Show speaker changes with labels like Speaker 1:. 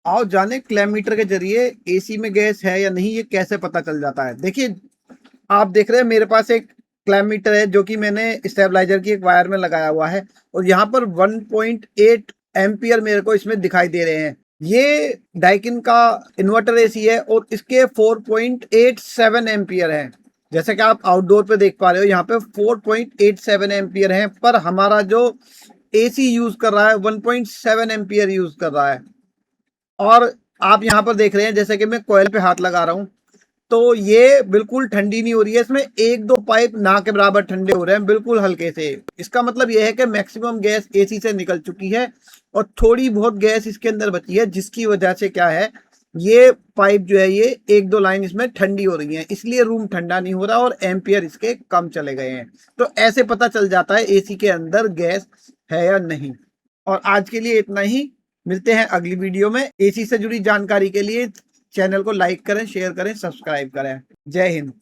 Speaker 1: आओ जाने क्लैमीटर के जरिए एसी में गैस है या नहीं ये कैसे पता चल जाता है। देखिए, आप देख रहे हैं मेरे पास एक क्लैमीटर है जो कि मैंने स्टेबलाइजर की एक वायर में लगाया हुआ है और यहाँ पर 1.8 एम्पियर मेरे को इसमें दिखाई दे रहे हैं। ये डाइकिन का इन्वर्टर एसी है और इसके 4.87 एम्पियर है। जैसे कि आप आउटडोर पे देख पा रहे हो यहाँ पे 4.87 एम्पियर है, पर हमारा जो एसी यूज कर रहा है 1.7 एम्पियर यूज कर रहा है। और आप यहाँ पर देख रहे हैं जैसे कि मैं कॉइल पे हाथ लगा रहा हूँ तो ये बिल्कुल ठंडी नहीं हो रही है। इसमें एक दो पाइप ना के बराबर ठंडे हो रहे हैं, बिल्कुल हल्के से। इसका मतलब यह है कि मैक्सिमम गैस एसी से निकल चुकी है और थोड़ी बहुत गैस इसके अंदर बची है, जिसकी वजह से क्या है, ये पाइप जो है ये एक दो लाइन इसमें ठंडी हो रही है, इसलिए रूम ठंडा नहीं हो रहा और एम्पियर इसके कम चले गए हैं। तो ऐसे पता चल जाता है एसी के अंदर गैस है या नहीं। और आज के लिए इतना ही। मिलते हैं अगली वीडियो में। एसी से जुड़ी जानकारी के लिए चैनल को लाइक करें, शेयर करें, सब्सक्राइब करें। जय हिंद।